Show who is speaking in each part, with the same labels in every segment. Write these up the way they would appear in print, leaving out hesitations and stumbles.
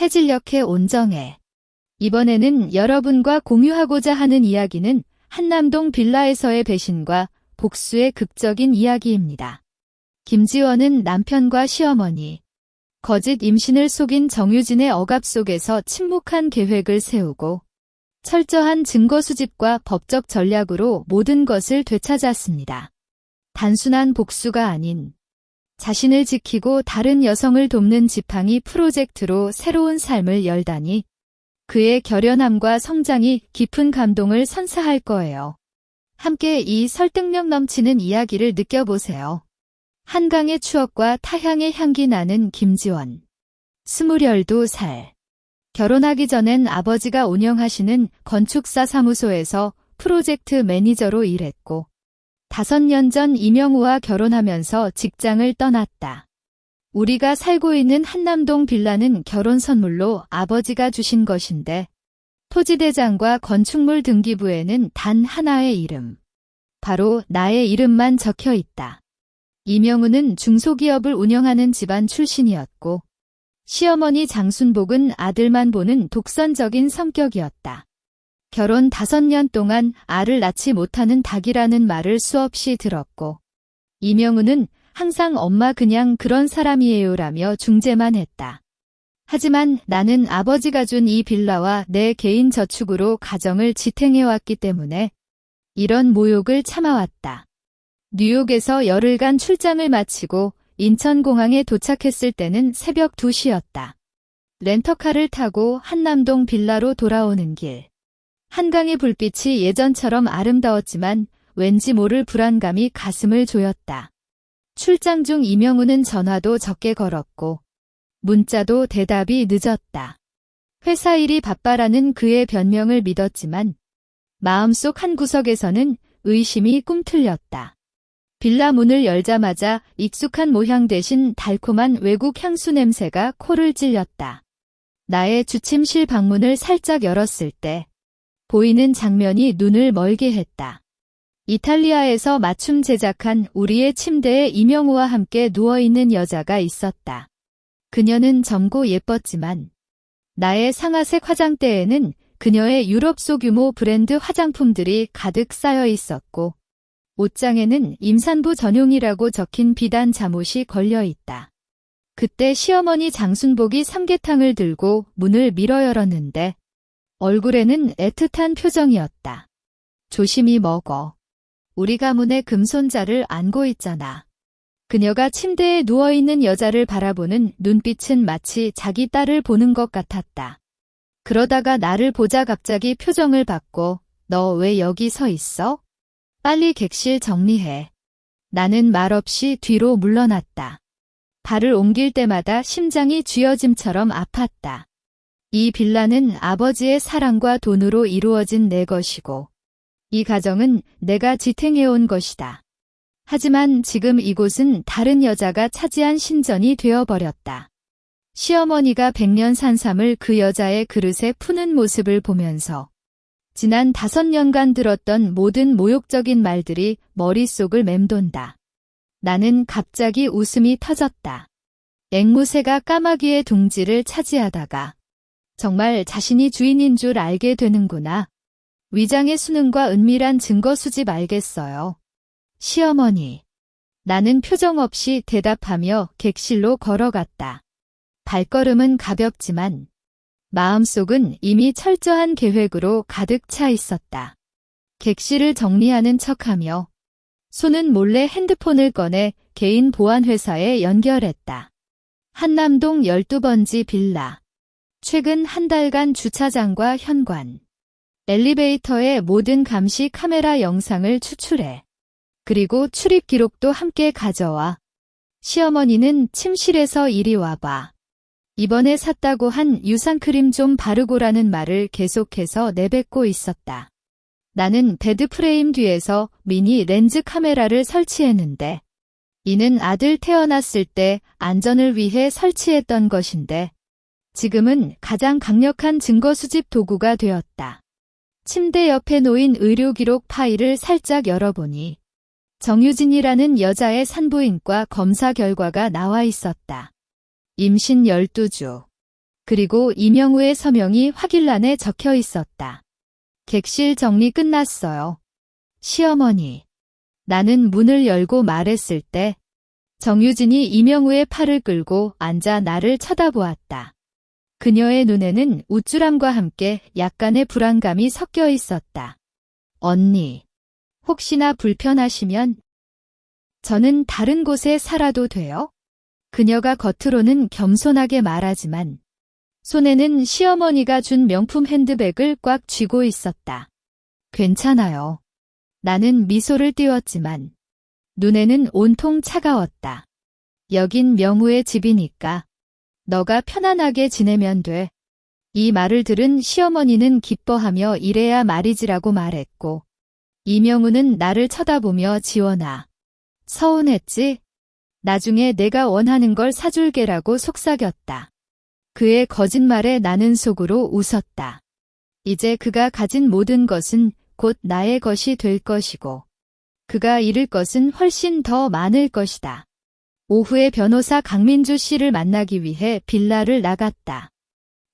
Speaker 1: 해질녘의 온정에. 이번에는 여러분과 공유하고자 하는 이야기는 한남동 빌라에서의 배신과 복수의 극적인 이야기입니다. 김지원은 남편과 시어머니, 거짓 임신을 속인 정유진의 억압 속에서 침묵한 계획을 세우고 철저한 증거 수집과 법적 전략으로 모든 것을 되찾았습니다. 단순한 복수가 아닌 자신을 지키고 다른 여성을 돕는 지팡이 프로젝트로 새로운 삶을 열다니 그의 결연함과 성장이 깊은 감동을 선사할 거예요. 함께 이 설득력 넘치는 이야기를 느껴보세요. 한강의 추억과 타향의 향기 나는 김지원. 22살. 결혼하기 전엔 아버지가 운영하시는 건축사 사무소에서 프로젝트 매니저로 일했고 5년 전 이명우와 결혼하면서 직장을 떠났다. 우리가 살고 있는 한남동 빌라는 결혼 선물로 아버지가 주신 것인데 토지대장과 건축물 등기부에는 단 하나의 이름. 바로 나의 이름만 적혀 있다. 이명우는 중소기업을 운영하는 집안 출신이었고 시어머니 장순복은 아들만 보는 독선적인 성격이었다. 결혼 5년 동안 알을 낳지 못하는 닭이라는 말을 수없이 들었고 이명우는 항상 엄마 그냥 그런 사람이에요라며 중재만 했다. 하지만 나는 아버지가 준 이 빌라와 내 개인 저축으로 가정을 지탱해왔기 때문에 이런 모욕을 참아왔다. 뉴욕에서 열흘간 출장을 마치고 인천공항에 도착했을 때는 새벽 2시였다. 렌터카를 타고 한남동 빌라로 돌아오는 길. 한강의 불빛이 예전처럼 아름다웠지만 왠지 모를 불안감이 가슴을 조였다. 출장 중 이명우는 전화도 적게 걸었고 문자도 대답이 늦었다. 회사 일이 바빠라는 그의 변명을 믿었지만 마음속 한 구석에서는 의심이 꿈틀렸다. 빌라 문을 열자마자 익숙한 모향 대신 달콤한 외국 향수 냄새가 코를 찔렸다. 나의 주침실 방문을 살짝 열었을 때 보이는 장면이 눈을 멀게 했다. 이탈리아에서 맞춤 제작한 우리의 침대에 이명우와 함께 누워있는 여자가 있었다. 그녀는 젊고 예뻤지만 나의 상아색 화장대에는 그녀의 유럽 소규모 브랜드 화장품들이 가득 쌓여 있었고 옷장에는 임산부 전용이라고 적힌 비단 잠옷이 걸려 있다. 그때 시어머니 장순복이 삼계탕을 들고 문을 밀어 열었는데 얼굴에는 애틋한 표정이었다. 조심히 먹어. 우리 가문의 금손자를 안고 있잖아. 그녀가 침대에 누워있는 여자를 바라보는 눈빛은 마치 자기 딸을 보는 것 같았다. 그러다가 나를 보자 갑자기 표정을 바꿔 너 왜 여기 서 있어? 빨리 객실 정리해. 나는 말없이 뒤로 물러났다. 발을 옮길 때마다 심장이 쥐어짐처럼 아팠다. 이 빌라는 아버지의 사랑과 돈으로 이루어진 내 것이고 이 가정은 내가 지탱해온 것이다. 하지만 지금 이곳은 다른 여자가 차지한 신전이 되어버렸다. 시어머니가 100년 산 쌈을 그 여자의 그릇에 푸는 모습을 보면서 지난 5년간 들었던 모든 모욕적인 말들이 머릿속을 맴돈다. 나는 갑자기 웃음이 터졌다. 앵무새가 까마귀의 둥지를 차지하다가 정말 자신이 주인인 줄 알게 되는구나. 위장의 수능과 은밀한 증거 수집 알겠어요. 시어머니. 나는 표정 없이 대답하며 객실로 걸어갔다. 발걸음은 가볍지만 마음속은 이미 철저한 계획으로 가득 차 있었다. 객실을 정리하는 척하며 손은 몰래 핸드폰을 꺼내 개인 보안회사에 연결했다. 한남동 12번지 빌라. 최근 한 달간 주차장과 현관, 엘리베이터의 모든 감시 카메라 영상을 추출해. 그리고 출입 기록도 함께 가져와. 시어머니는 침실에서 이리 와봐. 이번에 샀다고 한 유산크림 좀 바르고라는 말을 계속해서 내뱉고 있었다. 나는 베드 프레임 뒤에서 미니 렌즈 카메라를 설치했는데 이는 아들 태어났을 때 안전을 위해 설치했던 것인데 지금은 가장 강력한 증거 수집 도구가 되었다. 침대 옆에 놓인 의료 기록 파일을 살짝 열어보니 정유진이라는 여자의 산부인과 검사 결과가 나와 있었다. 임신 12주. 그리고 이명우의 서명이 확인란에 적혀 있었다. 객실 정리 끝났어요. 시어머니. 나는 문을 열고 말했을 때 정유진이 이명우의 팔을 끌고 앉아 나를 쳐다보았다. 그녀의 눈에는 우쭐함과 함께 약간의 불안감이 섞여 있었다. 언니. 혹시나 불편하시면 저는 다른 곳에 살아도 돼요? 그녀가 겉으로는 겸손하게 말하지만 손에는 시어머니가 준 명품 핸드백을 꽉 쥐고 있었다. 괜찮아요. 나는 미소를 띄웠지만 눈에는 온통 차가웠다. 여긴 명우의 집이니까 너가 편안하게 지내면 돼. 이 말을 들은 시어머니는 기뻐하며 이래야 말이지라고 말했고 이명우는 나를 쳐다보며 지원아. 서운했지? 나중에 내가 원하는 걸 사줄게라고 속삭였다. 그의 거짓말에 나는 속으로 웃었다. 이제 그가 가진 모든 것은 곧 나의 것이 될 것이고 그가 잃을 것은 훨씬 더 많을 것이다. 오후에 변호사 강민주 씨를 만나기 위해 빌라를 나갔다.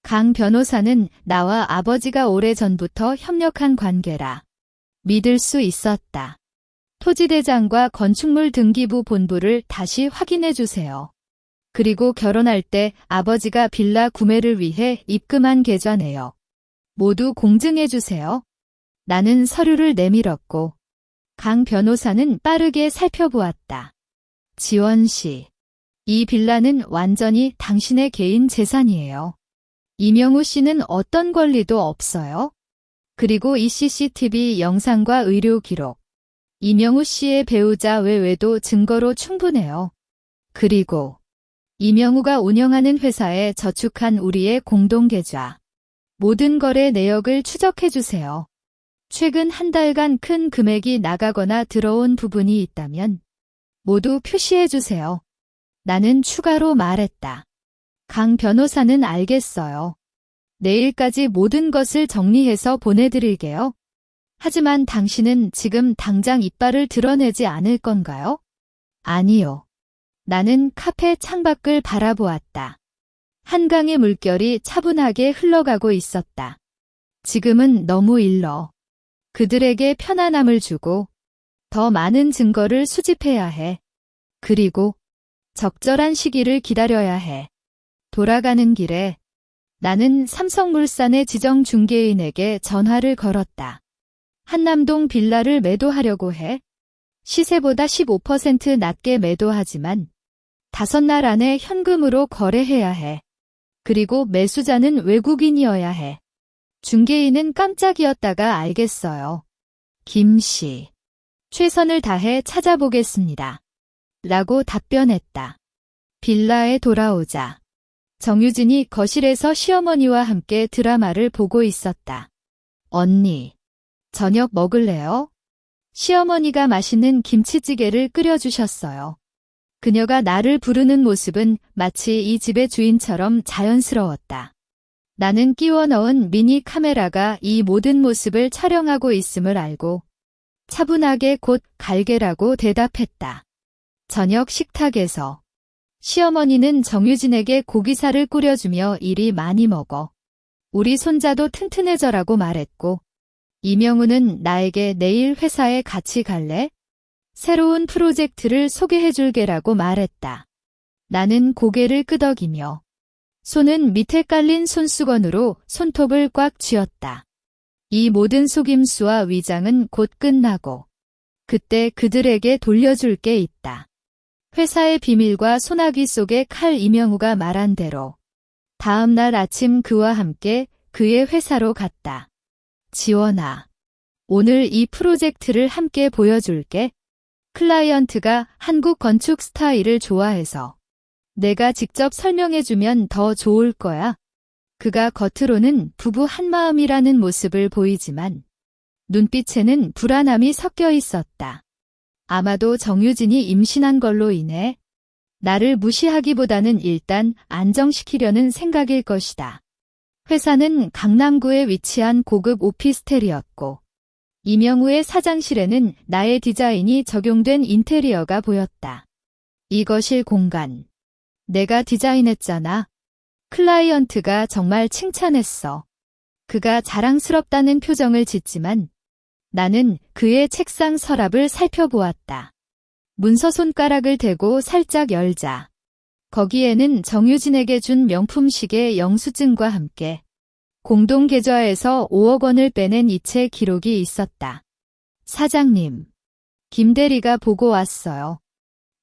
Speaker 1: 강 변호사는 나와 아버지가 오래전부터 협력한 관계라 믿을 수 있었다. 토지대장과 건축물 등기부 본부를 다시 확인해 주세요. 그리고 결혼할 때 아버지가 빌라 구매를 위해 입금한 계좌 내역 모두 공증해 주세요. 나는 서류를 내밀었고 강 변호사는 빠르게 살펴보았다. 지원 씨, 이 빌라는 완전히 당신의 개인 재산이에요. 이명우 씨는 어떤 권리도 없어요. 그리고 이 CCTV 영상과 의료 기록, 이명우 씨의 배우자 외외도 증거로 충분해요. 그리고 이명우가 운영하는 회사에 저축한 우리의 공동계좌, 모든 거래 내역을 추적해주세요. 최근 한 달간 큰 금액이 나가거나 들어온 부분이 있다면 모두 표시해주세요. 나는 추가로 말했다. 강 변호사는 알겠어요. 내일까지 모든 것을 정리해서 보내드릴게요. 하지만 당신은 지금 당장 이빨을 드러내지 않을 건가요? 아니요. 나는 카페 창밖을 바라보았다. 한강의 물결이 차분하게 흘러가고 있었다. 지금은 너무 일러. 그들에게 편안함을 주고 더 많은 증거를 수집해야 해. 그리고 적절한 시기를 기다려야 해. 돌아가는 길에 나는 삼성물산의 지정 중개인에게 전화를 걸었다. 한남동 빌라를 매도하려고 해. 시세보다 15% 낮게 매도하지만 5날 안에 현금으로 거래해야 해. 그리고 매수자는 외국인이어야 해. 중개인은 깜짝이었다가 알겠어요. 김 씨. 최선을 다해 찾아보겠습니다. 라고 답변했다. 빌라에 돌아오자 정유진이 거실에서 시어머니와 함께 드라마를 보고 있었다. 언니, 저녁 먹을래요? 시어머니가 맛있는 김치찌개를 끓여주셨어요. 그녀가 나를 부르는 모습은 마치 이 집의 주인처럼 자연스러웠다. 나는 끼워 넣은 미니 카메라가 이 모든 모습을 촬영하고 있음을 알고 차분하게 곧 갈게라고 대답했다. 저녁 식탁에서 시어머니는 정유진에게 고기살을 끓여주며 이리 많이 먹어. 우리 손자도 튼튼해져라고 말했고 이명우는 나에게 내일 회사에 같이 갈래? 새로운 프로젝트를 소개해줄게라고 말했다. 나는 고개를 끄덕이며 손은 밑에 깔린 손수건으로 손톱을 꽉 쥐었다. 이 모든 속임수와 위장은 곧 끝나고 그때 그들에게 돌려줄 게 있다. 회사의 비밀과 소나기 속의 칼 이명우가 말한 대로 다음 날 아침 그와 함께 그의 회사로 갔다. 지원아, 오늘 이 프로젝트를 함께 보여줄게. 클라이언트가 한국 건축 스타일을 좋아해서 내가 직접 설명해주면 더 좋을 거야. 그가 겉으로는 부부 한마음이라는 모습을 보이지만 눈빛에는 불안함이 섞여 있었다. 아마도 정유진이 임신한 걸로 인해 나를 무시하기보다는 일단 안정시키려는 생각일 것이다. 회사는 강남구에 위치한 고급 오피스텔이었고 이명우의 사장실에는 나의 디자인이 적용된 인테리어가 보였다. 이 거실 공간. 내가 디자인했잖아. 클라이언트가 정말 칭찬했어. 그가 자랑스럽다는 표정을 짓지만 나는 그의 책상 서랍을 살펴보았다. 문서 손가락을 대고 살짝 열자. 거기에는 정유진에게 준 명품 시계 영수증과 함께 공동 계좌에서 5억 원을 빼낸 이체 기록이 있었다. 사장님, 김 대리가 보고 왔어요.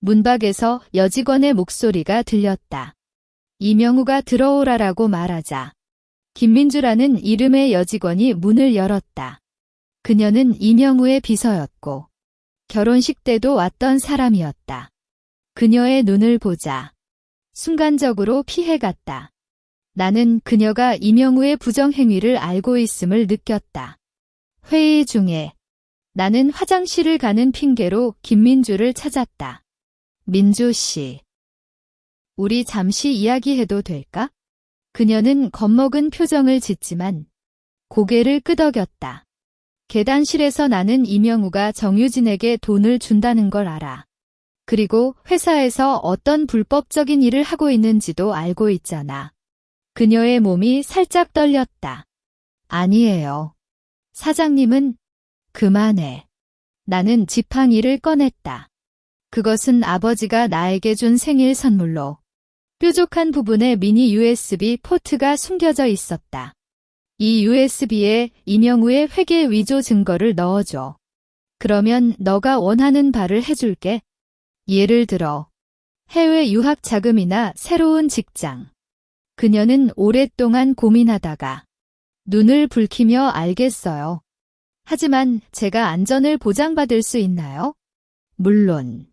Speaker 1: 문 밖에서 여직원의 목소리가 들렸다. 이명우가 들어오라라고 말하자 김민주라는 이름의 여직원이 문을 열었다. 그녀는 이명우의 비서였고 결혼식 때도 왔던 사람이었다. 그녀의 눈을 보자 순간적으로 피해갔다. 나는 그녀가 이명우의 부정행위를 알고 있음을 느꼈다. 회의 중에 나는 화장실을 가는 핑계로 김민주를 찾았다. 민주 씨, 우리 잠시 이야기해도 될까? 그녀는 겁먹은 표정을 짓지만 고개를 끄덕였다. 계단실에서 나는 이명우가 정유진에게 돈을 준다는 걸 알아. 그리고 회사에서 어떤 불법적인 일을 하고 있는지도 알고 있잖아. 그녀의 몸이 살짝 떨렸다. 아니에요. 사장님은 그만해. 나는 지팡이를 꺼냈다. 그것은 아버지가 나에게 준 생일 선물로 뾰족한 부분에 미니 USB 포트가 숨겨져 있었다. 이 USB에 이명우의 회계 위조 증거를 넣어줘. 그러면 너가 원하는 바를 해줄게. 예를 들어 해외 유학 자금이나 새로운 직장. 그녀는 오랫동안 고민하다가 눈을 붉히며 알겠어요. 하지만 제가 안전을 보장받을 수 있나요? 물론.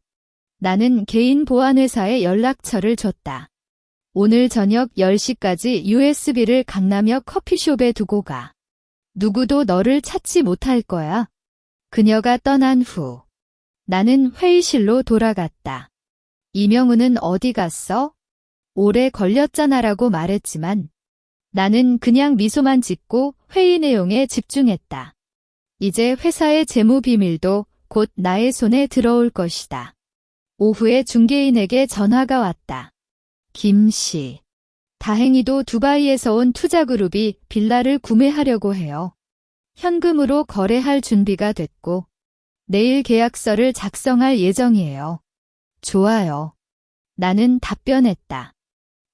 Speaker 1: 나는 개인 보안회사에 연락처를 줬다. 오늘 저녁 10시까지 USB를 강남역 커피숍에 두고 가. 누구도 너를 찾지 못할 거야. 그녀가 떠난 후 나는 회의실로 돌아갔다. 이명우는 어디 갔어? 오래 걸렸잖아라고 말했지만 나는 그냥 미소만 짓고 회의 내용에 집중했다. 이제 회사의 재무 비밀도 곧 나의 손에 들어올 것이다. 오후에 중개인에게 전화가 왔다. 김 씨, 다행히도 두바이에서 온 투자그룹이 빌라를 구매하려고 해요. 현금으로 거래할 준비가 됐고 내일 계약서를 작성할 예정이에요. 좋아요. 나는 답변했다.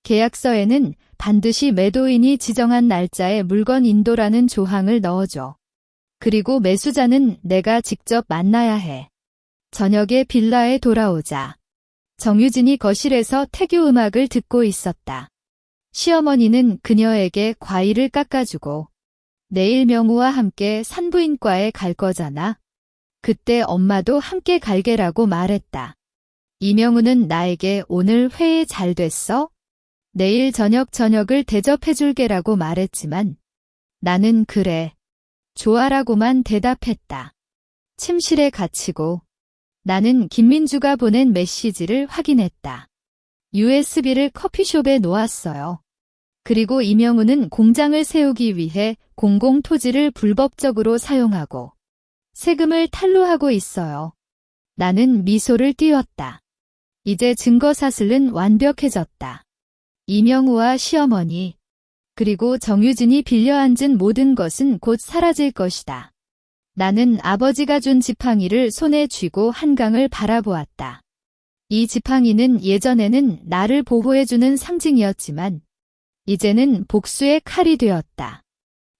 Speaker 1: 계약서에는 반드시 매도인이 지정한 날짜에 물건 인도라는 조항을 넣어줘. 그리고 매수자는 내가 직접 만나야 해. 저녁에 빌라에 돌아오자. 정유진이 거실에서 태교 음악을 듣고 있었다. 시어머니는 그녀에게 과일을 깎아주고 내일 명우와 함께 산부인과에 갈 거잖아. 그때 엄마도 함께 갈게라고 말했다. 이명우는 나에게 오늘 회의 잘 됐어? 내일 저녁을 대접해줄게라고 말했지만 나는 그래, 좋아라고만 대답했다. 침실에 갇히고 나는 김민주가 보낸 메시지를 확인했다. USB를 커피숍에 놓았어요. 그리고 이명우는 공장을 세우기 위해 공공토지를 불법적으로 사용하고 세금을 탈루하고 있어요. 나는 미소를 띄웠다. 이제 증거사슬은 완벽해졌다. 이명우와 시어머니, 그리고 정유진이 빌려 앉은 모든 것은 곧 사라질 것이다. 나는 아버지가 준 지팡이를 손에 쥐고 한강을 바라보았다. 이 지팡이는 예전에는 나를 보호해주는 상징이었지만 이제는 복수의 칼이 되었다.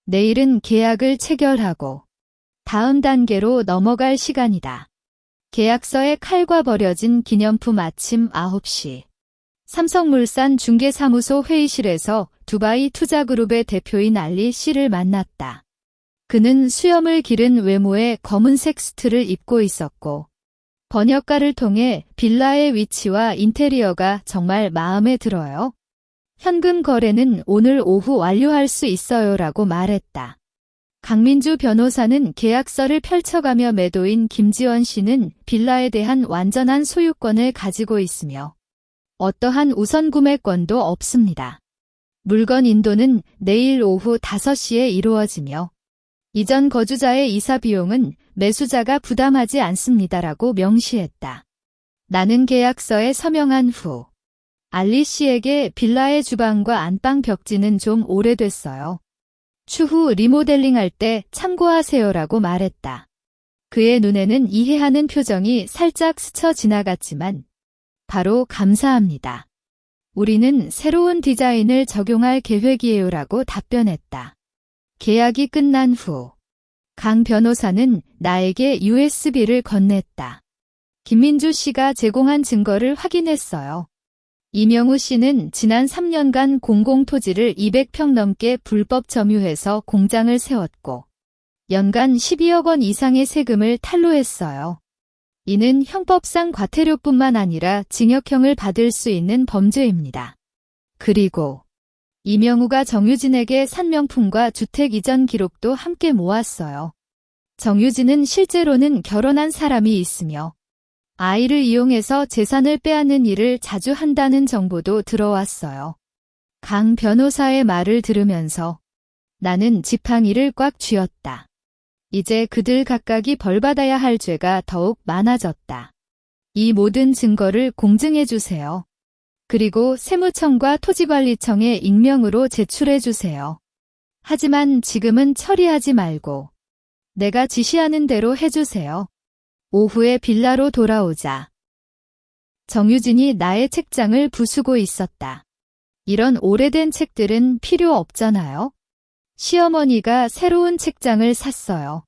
Speaker 1: 내일은 계약을 체결하고 다음 단계로 넘어갈 시간이다. 계약서에 칼과 버려진 기념품. 아침 9시. 삼성물산 중개사무소 회의실에서 두바이 투자그룹의 대표인 알리 씨를 만났다. 그는 수염을 기른 외모의 검은색 수트를 입고 있었고 번역가를 통해 빌라의 위치와 인테리어가 정말 마음에 들어요. 현금 거래는 오늘 오후 완료할 수 있어요라고 말했다. 강민주 변호사는 계약서를 펼쳐가며 매도인 김지원 씨는 빌라에 대한 완전한 소유권을 가지고 있으며 어떠한 우선 구매권도 없습니다. 물건 인도는 내일 오후 5시에 이루어지며 이전 거주자의 이사 비용은 매수자가 부담하지 않습니다라고 명시했다. 나는 계약서에 서명한 후 알리 씨에게 빌라의 주방과 안방 벽지는 좀 오래됐어요. 추후 리모델링할 때 참고하세요라고 말했다. 그의 눈에는 이해하는 표정이 살짝 스쳐 지나갔지만 바로 감사합니다. 우리는 새로운 디자인을 적용할 계획이에요라고 답변했다. 계약이 끝난 후 강 변호사는 나에게 USB를 건넸다. 김민주 씨가 제공한 증거를 확인했어요. 이명우 씨는 지난 3년간 공공토지를 200평 넘게 불법 점유해서 공장을 세웠고 연간 12억 원 이상의 세금을 탈루했어요. 이는 형법상 과태료뿐만 아니라 징역형을 받을 수 있는 범죄입니다. 그리고 이명우가 정유진에게 산 명품과 주택 이전 기록도 함께 모았어요. 정유진은 실제로는 결혼한 사람이 있으며 아이를 이용해서 재산을 빼앗는 일을 자주 한다는 정보도 들어왔어요. 강 변호사의 말을 들으면서 나는 지팡이를 꽉 쥐었다. 이제 그들 각각이 벌받아야 할 죄가 더욱 많아졌다. 이 모든 증거를 공증해주세요. 그리고 세무청과 토지관리청에 익명으로 제출해주세요. 하지만 지금은 처리하지 말고 내가 지시하는 대로 해주세요. 오후에 빌라로 돌아오자 정유진이 나의 책장을 부수고 있었다. 이런 오래된 책들은 필요 없잖아요. 시어머니가 새로운 책장을 샀어요.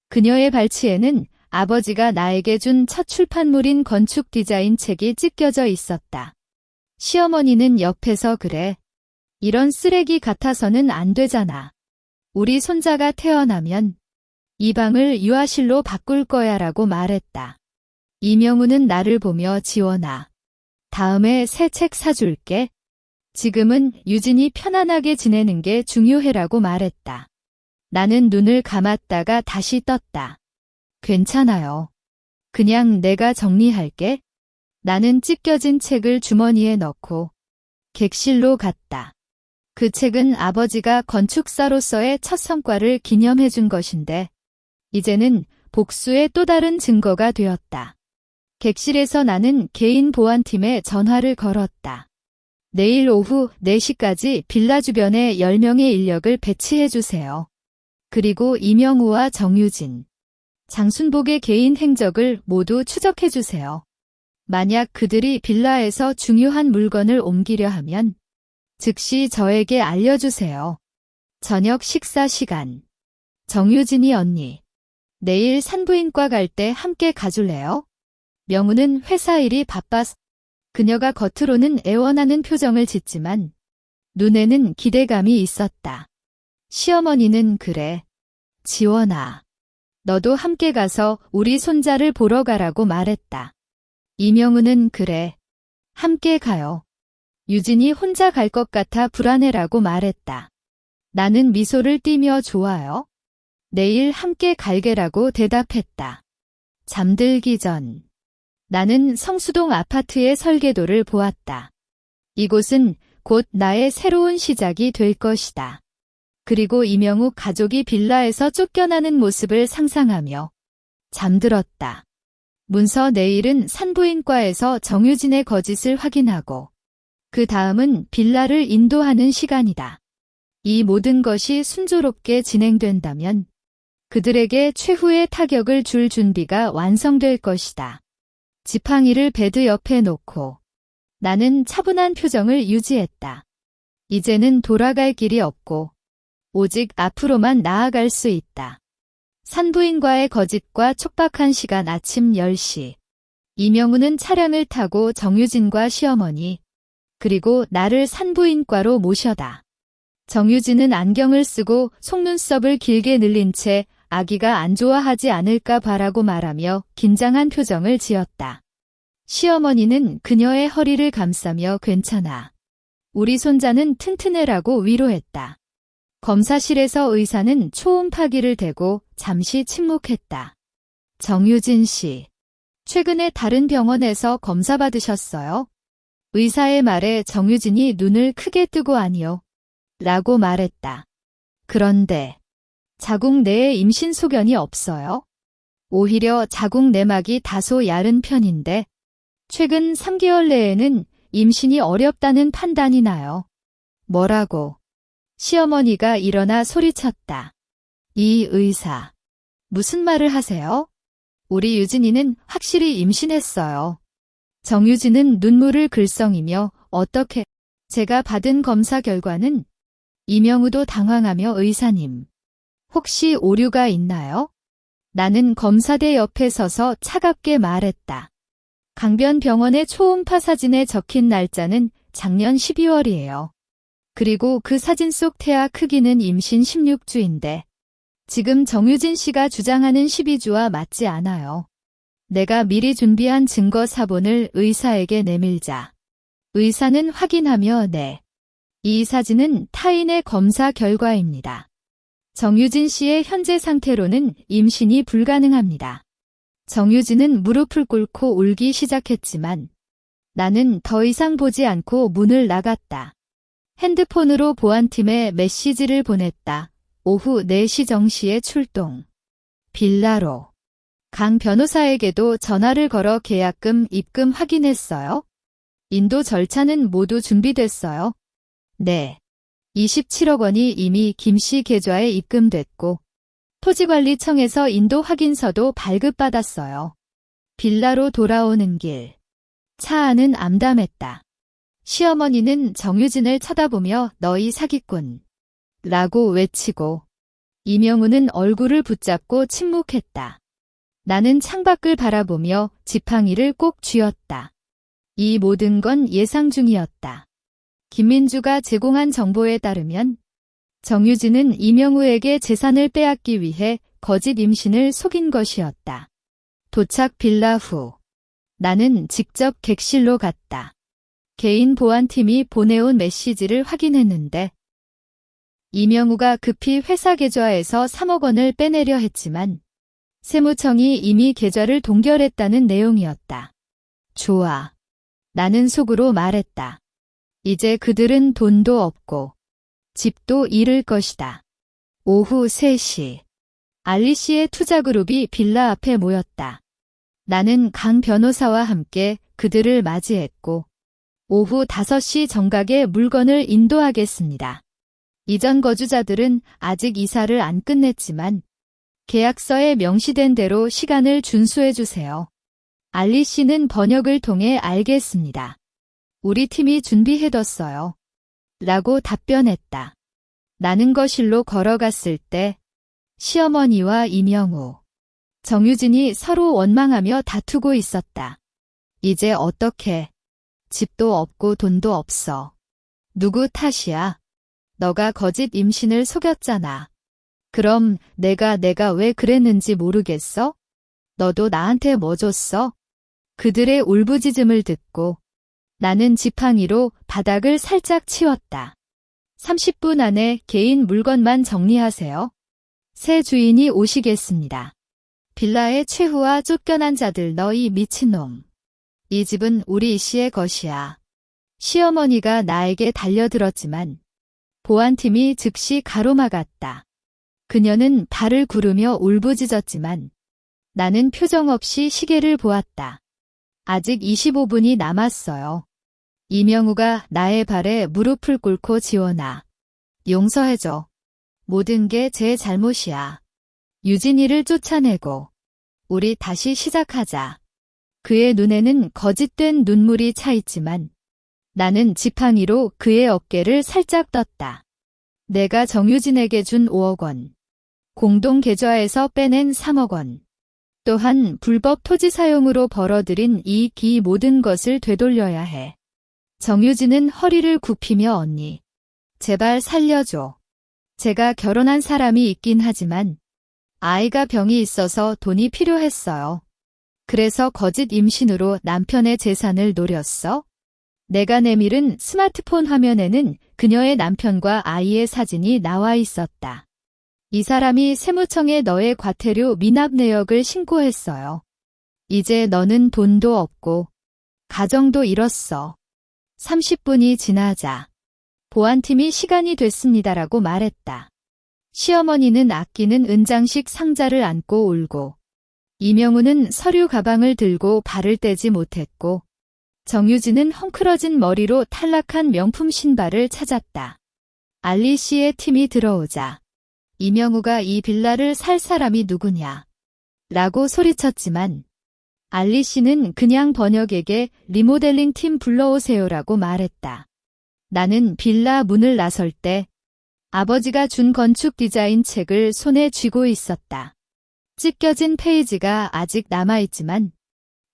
Speaker 1: 그녀의 발치에는 아버지가 나에게 준 첫 출판물인 건축 디자인 책이 찢겨져 있었다. 시어머니는 옆에서 그래. 이런 쓰레기 같아서는 안 되잖아. 우리 손자가 태어나면 이 방을 유아실로 바꿀 거야라고 말했다. 이명우는 나를 보며 지원아. 다음에 새 책 사줄게. 지금은 유진이 편안하게 지내는 게 중요해라고 말했다. 나는 눈을 감았다가 다시 떴다. 괜찮아요. 그냥 내가 정리할게. 나는 찢겨진 책을 주머니에 넣고 객실로 갔다. 그 책은 아버지가 건축사로서의 첫 성과를 기념해 준 것인데 이제는 복수의 또 다른 증거가 되었다. 객실에서 나는 개인 보안팀에 전화를 걸었다. 내일 오후 4시까지 빌라 주변에 10명의 인력을 배치해 주세요. 그리고 이명우와 정유진, 장순복의 개인 행적을 모두 추적해 주세요. 만약 그들이 빌라에서 중요한 물건을 옮기려 하면 즉시 저에게 알려주세요. 저녁 식사 시간. 정유진이 언니. 내일 산부인과 갈 때 함께 가줄래요? 명우는 회사 일이 바빠서 그녀가 겉으로는 애원하는 표정을 짓지만 눈에는 기대감이 있었다. 시어머니는 그래. 지원아. 너도 함께 가서 우리 손자를 보러 가라고 말했다. 이명우는 그래. 함께 가요. 유진이 혼자 갈 것 같아 불안해라고 말했다. 나는 미소를 띠며 좋아요. 내일 함께 갈게라고 대답했다. 잠들기 전 나는 성수동 아파트의 설계도를 보았다. 이곳은 곧 나의 새로운 시작이 될 것이다. 그리고 이명우 가족이 빌라에서 쫓겨나는 모습을 상상하며 잠들었다. 문서 내일은 산부인과에서 정유진의 거짓을 확인하고 그 다음은 빌라를 인도하는 시간이다. 이 모든 것이 순조롭게 진행된다면 그들에게 최후의 타격을 줄 준비가 완성될 것이다. 지팡이를 베드 옆에 놓고 나는 차분한 표정을 유지했다. 이제는 돌아갈 길이 없고 오직 앞으로만 나아갈 수 있다. 산부인과의 거짓과 촉박한 시간 아침 10시. 이명우는 차량을 타고 정유진과 시어머니, 그리고 나를 산부인과로 모셔다. 정유진은 안경을 쓰고 속눈썹을 길게 늘린 채 아기가 안 좋아하지 않을까 바라고 말하며 긴장한 표정을 지었다. 시어머니는 그녀의 허리를 감싸며 괜찮아. 우리 손자는 튼튼해라고 위로했다. 검사실에서 의사는 초음파기를 대고 잠시 침묵했다. 정유진 씨, 최근에 다른 병원에서 검사 받으셨어요? 의사의 말에 정유진이 눈을 크게 뜨고 아니요. 라고 말했다. 그런데 자궁 내에 임신 소견이 없어요? 오히려 자궁 내막이 다소 얇은 편인데 최근 3개월 내에는 임신이 어렵다는 판단이 나요. 뭐라고? 시어머니가 일어나 소리쳤다. 이 의사. 무슨 말을 하세요? 우리 유진이는 확실히 임신했어요. 정유진은 눈물을 글썽이며 어떻게 제가 받은 검사 결과는 이명우도 당황하며 의사님. 혹시 오류가 있나요? 나는 검사대 옆에 서서 차갑게 말했다. 강변병원의 초음파 사진에 적힌 날짜는 작년 12월이에요. 그리고 그 사진 속 태아 크기는 임신 16주인데 지금 정유진 씨가 주장하는 12주와 맞지 않아요. 내가 미리 준비한 증거 사본을 의사에게 내밀자. 의사는 확인하며 네. 이 사진은 타인의 검사 결과입니다. 정유진 씨의 현재 상태로는 임신이 불가능합니다. 정유진은 무릎을 꿇고 울기 시작했지만 나는 더 이상 보지 않고 문을 나갔다. 핸드폰으로 보안팀에 메시지를 보냈다. 오후 4시 정시에 출동. 빌라로. 강 변호사에게도 전화를 걸어 계약금 입금 확인했어요. 인도 절차는 모두 준비됐어요. 네. 27억 원이 이미 김씨 계좌에 입금됐고 토지관리청에서 인도 확인서도 발급받았어요. 빌라로 돌아오는 길. 차 안은 암담했다. 시어머니는 정유진을 쳐다보며 너희 사기꾼 라고 외치고 이명우는 얼굴을 붙잡고 침묵했다. 나는 창밖을 바라보며 지팡이를 꼭 쥐었다. 이 모든 건 예상 중이었다. 김민주가 제공한 정보에 따르면 정유진은 이명우에게 재산을 빼앗기 위해 거짓 임신을 속인 것이었다. 도착 빌라 후 나는 직접 객실로 갔다. 개인 보안팀이 보내온 메시지를 확인했는데 이명우가 급히 회사 계좌에서 3억 원을 빼내려 했지만 세무청이 이미 계좌를 동결했다는 내용이었다. 좋아. 나는 속으로 말했다. 이제 그들은 돈도 없고 집도 잃을 것이다. 오후 3시. 알리 씨의 투자그룹이 빌라 앞에 모였다. 나는 강 변호사와 함께 그들을 맞이했고 오후 5시 정각에 물건을 인도하겠습니다. 이전 거주자들은 아직 이사를 안 끝냈지만 계약서에 명시된 대로 시간을 준수해 주세요. 알리 씨는 번역을 통해 알겠습니다. 우리 팀이 준비해뒀어요. 라고 답변했다. 나는 거실로 걸어갔을 때 시어머니와 이명우, 정유진이 서로 원망하며 다투고 있었다. 이제 어떡해. 집도 없고 돈도 없어. 누구 탓이야? 너가 거짓 임신을 속였잖아. 그럼 내가 왜 그랬는지 모르겠어? 너도 나한테 뭐 줬어? 그들의 울부짖음을 듣고 나는 지팡이로 바닥을 살짝 치웠다. 30분 안에 개인 물건만 정리하세요. 새 주인이 오시겠습니다. 빌라의 최후와 쫓겨난 자들 너희 미친놈. 이 집은 우리 씨의 것이야. 시어머니가 나에게 달려들었지만 보안팀이 즉시 가로막았다. 그녀는 발을 구르며 울부짖었지만 나는 표정 없이 시계를 보았다. 아직 25분이 남았어요. 이명우가 나의 발에 무릎을 꿇고 지원아. 용서해줘. 모든 게 제 잘못이야. 유진이를 쫓아내고 우리 다시 시작하자. 그의 눈에는 거짓된 눈물이 차 있지만 나는 지팡이로 그의 어깨를 살짝 떴다. 내가 정유진에게 준 5억 원. 공동 계좌에서 빼낸 3억 원. 또한 불법 토지 사용으로 벌어들인 이 모든 것을 되돌려야 해. 정유진은 허리를 굽히며 언니. 제발 살려줘. 제가 결혼한 사람이 있긴 하지만 아이가 병이 있어서 돈이 필요했어요. 그래서 거짓 임신으로 남편의 재산을 노렸어? 내가 내밀은 스마트폰 화면에는 그녀의 남편과 아이의 사진이 나와 있었다. 이 사람이 세무청에 너의 과태료 미납 내역을 신고했어요. 이제 너는 돈도 없고 가정도 잃었어. 30분이 지나자 보안팀이 시간이 됐습니다라고 말했다. 시어머니는 아끼는 은장식 상자를 안고 울고 이명우는 서류 가방을 들고 발을 떼지 못했고 정유진은 헝클어진 머리로 탈락한 명품 신발을 찾았다. 알리 씨의 팀이 들어오자 이명우가 이 빌라를 살 사람이 누구냐? 라고 소리쳤지만 알리 씨는 그냥 번역에게 리모델링 팀 불러오세요라고 말했다. 나는 빌라 문을 나설 때 아버지가 준 건축 디자인 책을 손에 쥐고 있었다. 찢겨진 페이지가 아직 남아있지만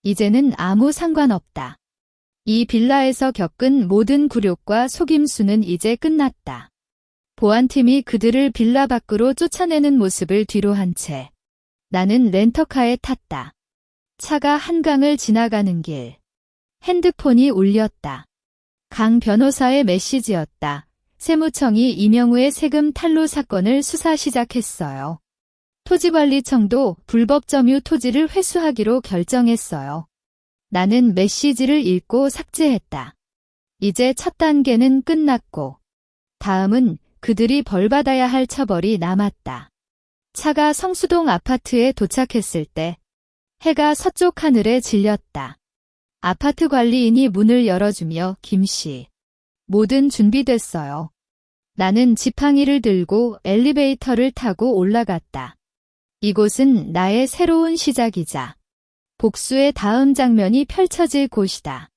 Speaker 1: 이제는 아무 상관없다. 이 빌라에서 겪은 모든 굴욕과 속임수는 이제 끝났다. 보안팀이 그들을 빌라 밖으로 쫓아내는 모습을 뒤로 한 채 나는 렌터카에 탔다. 차가 한강을 지나가는 길. 핸드폰이 울렸다. 강 변호사의 메시지였다. 세무청이 이명우의 세금 탈루 사건을 수사 시작했어요. 토지관리청도 불법 점유 토지를 회수하기로 결정했어요. 나는 메시지를 읽고 삭제했다. 이제 첫 단계는 끝났고 다음은 그들이 벌받아야 할 처벌이 남았다. 차가 성수동 아파트에 도착했을 때 해가 서쪽 하늘에 질렸다. 아파트 관리인이 문을 열어주며 김씨, 뭐든 준비됐어요. 나는 지팡이를 들고 엘리베이터를 타고 올라갔다. 이곳은 나의 새로운 시작이자 복수의 다음 장면이 펼쳐질 곳이다.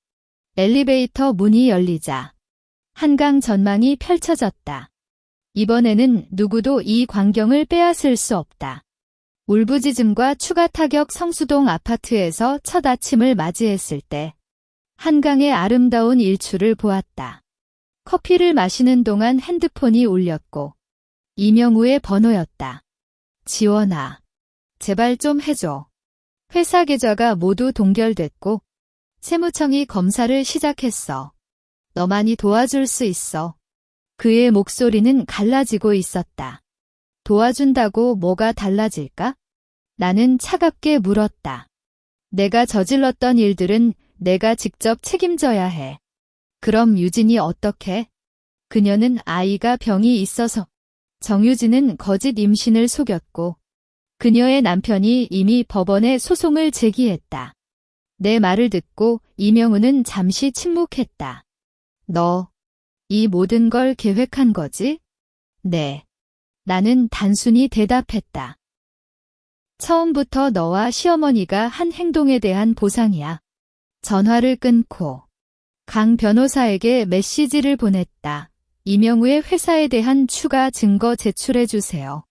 Speaker 1: 엘리베이터 문이 열리자 한강 전망이 펼쳐졌다. 이번에는 누구도 이 광경을 빼앗을 수 없다. 울부짖음과 추가 타격 성수동 아파트에서 첫 아침을 맞이했을 때 한강의 아름다운 일출을 보았다. 커피를 마시는 동안 핸드폰이 울렸고 이명우의 번호였다. 지원아, 제발 좀 해줘. 회사 계좌가 모두 동결됐고 세무청이 검사를 시작했어. 너만이 도와줄 수 있어. 그의 목소리는 갈라지고 있었다. 도와준다고 뭐가 달라질까? 나는 차갑게 물었다. 내가 저질렀던 일들은 내가 직접 책임져야 해. 그럼 유진이 어떻게? 그녀는 아이가 병이 있어서. 정유진은 거짓 임신을 속였고 그녀의 남편이 이미 법원에 소송을 제기했다. 내 말을 듣고 이명우는 잠시 침묵했다. 너, 이 모든 걸 계획한 거지? 네. 나는 단순히 대답했다. 처음부터 너와 시어머니가 한 행동에 대한 보상이야. 전화를 끊고 강 변호사에게 메시지를 보냈다. 이명우의 회사에 대한 추가 증거 제출해 주세요.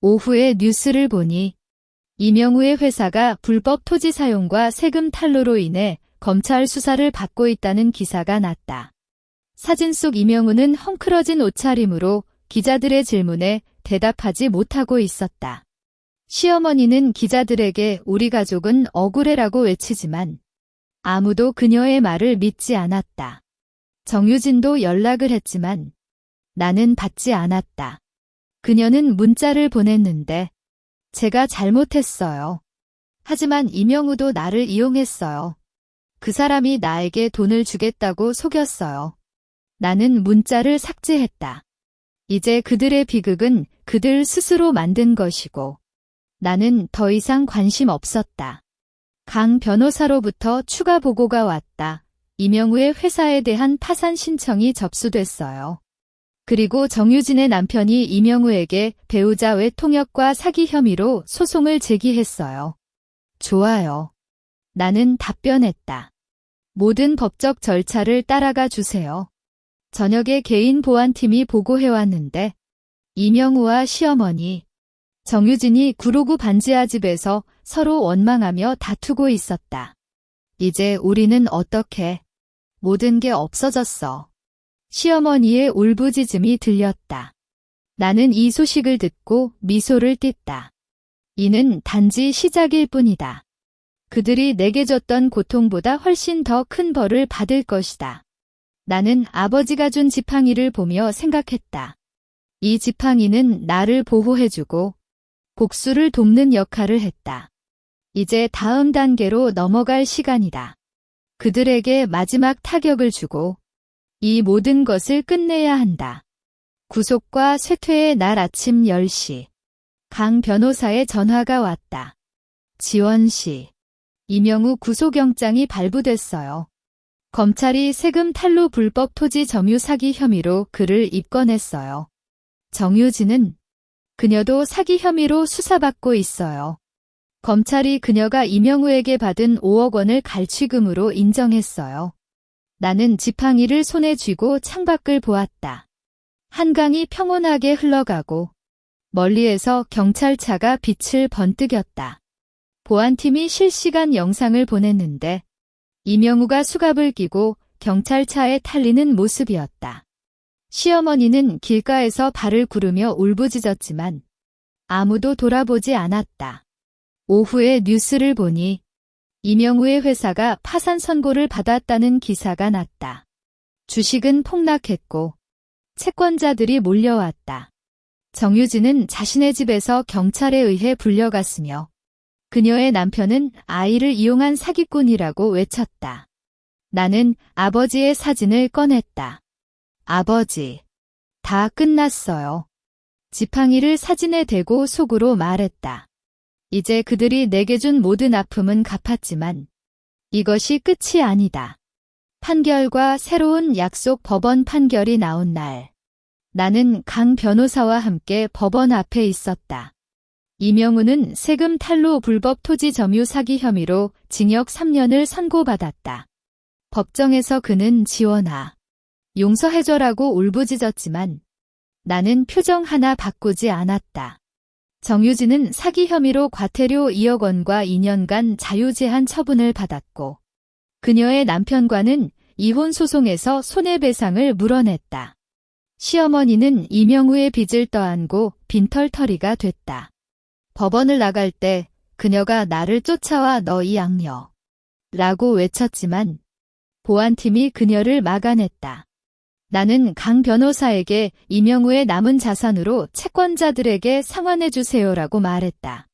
Speaker 1: 오후에 뉴스를 보니 이명우의 회사가 불법 토지 사용과 세금 탈루로 인해 검찰 수사를 받고 있다는 기사가 났다. 사진 속 이명우는 헝클어진 옷차림으로 기자들의 질문에 대답하지 못하고 있었다. 시어머니는 기자들에게 우리 가족은 억울해라고 외치지만 아무도 그녀의 말을 믿지 않았다. 정유진도 연락을 했지만 나는 받지 않았다. 그녀는 문자를 보냈는데 제가 잘못했어요. 하지만 이명우도 나를 이용했어요. 그 사람이 나에게 돈을 주겠다고 속였어요. 나는 문자를 삭제했다. 이제 그들의 비극은 그들 스스로 만든 것이고 나는 더 이상 관심 없었다. 강 변호사로부터 추가 보고가 왔다. 이명우의 회사에 대한 파산 신청이 접수됐어요. 그리고 정유진의 남편이 이명우에게 배우자 외통역과 사기 혐의로 소송을 제기했어요. 좋아요. 나는 답변했다. 모든 법적 절차를 따라가 주세요. 저녁에 개인 보안팀이 보고해왔는데 이명우와 시어머니, 정유진이 구로구 반지하 집에서 서로 원망하며 다투고 있었다. 이제 우리는 어떻게? 모든 게 없어졌어. 시어머니의 울부짖음이 들렸다. 나는 이 소식을 듣고 미소를 띠었다. 이는 단지 시작일 뿐이다. 그들이 내게 줬던 고통보다 훨씬 더 큰 벌을 받을 것이다. 나는 아버지가 준 지팡이를 보며 생각했다. 이 지팡이는 나를 보호해주고 복수를 돕는 역할을 했다. 이제 다음 단계로 넘어갈 시간이다. 그들에게 마지막 타격을 주고 이 모든 것을 끝내야 한다. 구속과 쇠퇴의 날 아침 10시. 강 변호사의 전화가 왔다. 지원 씨. 이명우 구속영장이 발부됐어요. 검찰이 세금 탈루 불법 토지 점유 사기 혐의로 그를 입건했어요. 정유진은 그녀도 사기 혐의로 수사받고 있어요. 검찰이 그녀가 이명우에게 받은 5억 원을 갈취금으로 인정했어요. 나는 지팡이를 손에 쥐고 창밖을 보았다. 한강이 평온하게 흘러가고 멀리에서 경찰차가 빛을 번뜩였다. 보안팀이 실시간 영상을 보냈는데 이명우가 수갑을 끼고 경찰차에 탈리는 모습이었다. 시어머니는 길가에서 발을 구르며 울부짖었지만 아무도 돌아보지 않았다. 오후에 뉴스를 보니 이명우의 회사가 파산 선고를 받았다는 기사가 났다. 주식은 폭락했고 채권자들이 몰려왔다. 정유진은 자신의 집에서 경찰에 의해 불려갔으며 그녀의 남편은 아이를 이용한 사기꾼이라고 외쳤다. 나는 아버지의 사진을 꺼냈다. 아버지, 다 끝났어요. 지팡이를 사진에 대고 속으로 말했다. 이제 그들이 내게 준 모든 아픔은 갚았지만 이것이 끝이 아니다. 판결과 새로운 약속 법원 판결이 나온 날, 나는 강 변호사와 함께 법원 앞에 있었다. 이명우는 세금 탈루 불법 토지 점유 사기 혐의로 징역 3년을 선고받았다. 법정에서 그는 지원아, 용서해줘라고 울부짖었지만 나는 표정 하나 바꾸지 않았다. 정유진은 사기 혐의로 과태료 2억 원과 2년간 자유제한 처분을 받았고 그녀의 남편과는 이혼 소송에서 손해배상을 물어냈다. 시어머니는 이명우의 빚을 떠안고 빈털터리가 됐다. 법원을 나갈 때 그녀가 나를 쫓아와 너 이 악녀 라고 외쳤지만 보안팀이 그녀를 막아냈다. 나는 강 변호사에게 이명우의 남은 자산으로 채권자들에게 상환해주세요라고 말했다.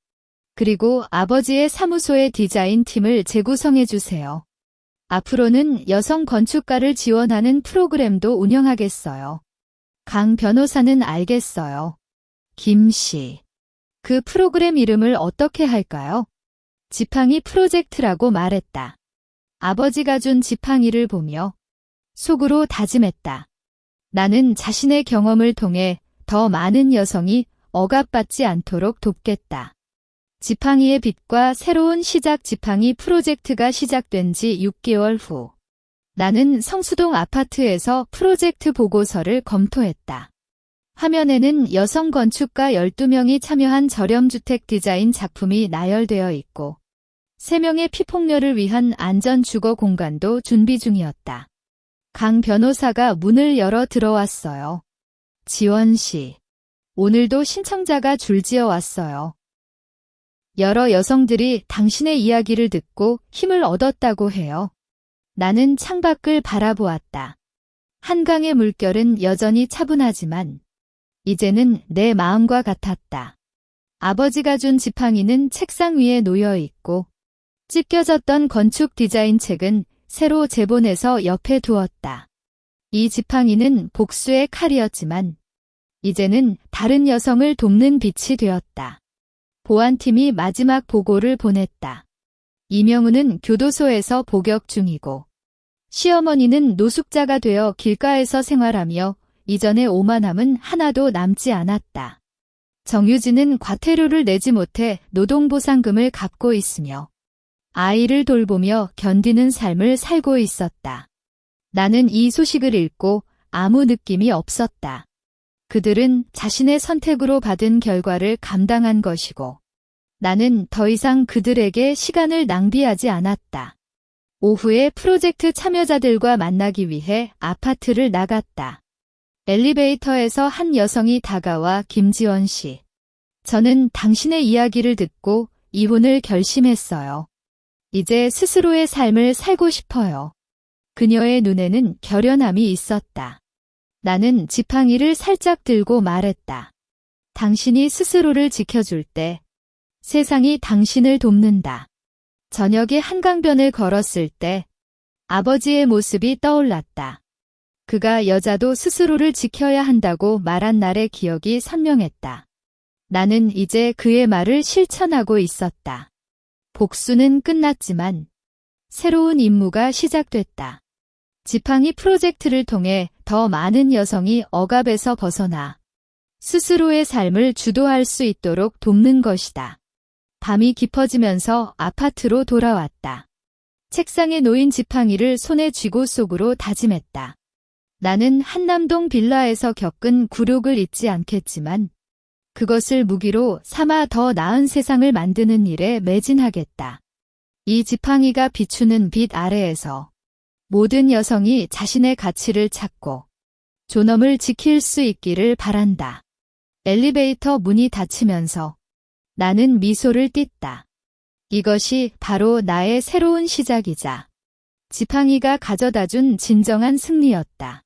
Speaker 1: 그리고 아버지의 사무소의 디자인 팀을 재구성해주세요. 앞으로는 여성 건축가를 지원하는 프로그램도 운영하겠어요. 강 변호사는 알겠어요. 김 씨. 그 프로그램 이름을 어떻게 할까요? 지팡이 프로젝트라고 말했다. 아버지가 준 지팡이를 보며 속으로 다짐했다. 나는 자신의 경험을 통해 더 많은 여성이 억압받지 않도록 돕겠다. 지팡이의 빛과 새로운 시작 지팡이 프로젝트가 시작된 지 6개월 후, 나는 성수동 아파트에서 프로젝트 보고서를 검토했다. 화면에는 여성 건축가 12명이 참여한 저렴주택 디자인 작품이 나열되어 있고 3명의 피폭녀를 위한 안전 주거 공간도 준비 중이었다. 강 변호사가 문을 열어 들어왔어요. 지원 씨, 오늘도 신청자가 줄지어 왔어요. 여러 여성들이 당신의 이야기를 듣고 힘을 얻었다고 해요. 나는 창밖을 바라보았다. 한강의 물결은 여전히 차분하지만 이제는 내 마음과 같았다. 아버지가 준 지팡이는 책상 위에 놓여 있고 찢겨졌던 건축 디자인 책은 새로 재본해서 옆에 두었다. 이 지팡이는 복수의 칼이었지만 이제는 다른 여성을 돕는 빛이 되었다. 보안팀이 마지막 보고를 보냈다. 이명우는 교도소에서 복역 중이고 시어머니는 노숙자가 되어 길가에서 생활하며 이전의 오만함은 하나도 남지 않았다. 정유진은 과태료를 내지 못해 노동보상금을 갚고 있으며 아이를 돌보며 견디는 삶을 살고 있었다. 나는 이 소식을 읽고 아무 느낌이 없었다. 그들은 자신의 선택으로 받은 결과를 감당한 것이고 나는 더 이상 그들에게 시간을 낭비하지 않았다. 오후에 프로젝트 참여자들과 만나기 위해 아파트를 나갔다. 엘리베이터에서 한 여성이 다가와 김지원 씨, 저는 당신의 이야기를 듣고 이혼을 결심했어요. 이제 스스로의 삶을 살고 싶어요. 그녀의 눈에는 결연함이 있었다. 나는 지팡이를 살짝 들고 말했다. 당신이 스스로를 지켜줄 때 세상이 당신을 돕는다. 저녁에 한강변을 걸었을 때 아버지의 모습이 떠올랐다. 그가 여자도 스스로를 지켜야 한다고 말한 날의 기억이 선명했다. 나는 이제 그의 말을 실천하고 있었다. 복수는 끝났지만 새로운 임무가 시작됐다. 지팡이 프로젝트를 통해 더 많은 여성이 억압에서 벗어나 스스로의 삶을 주도할 수 있도록 돕는 것이다. 밤이 깊어지면서 아파트로 돌아왔다. 책상에 놓인 지팡이를 손에 쥐고 속으로 다짐했다. 나는 한남동 빌라에서 겪은 굴욕을 잊지 않겠지만 그것을 무기로 삼아 더 나은 세상을 만드는 일에 매진하겠다. 이 지팡이가 비추는 빛 아래에서 모든 여성이 자신의 가치를 찾고 존엄을 지킬 수 있기를 바란다. 엘리베이터 문이 닫히면서 나는 미소를 띠었다. 이것이 바로 나의 새로운 시작이자 지팡이가 가져다준 진정한 승리였다.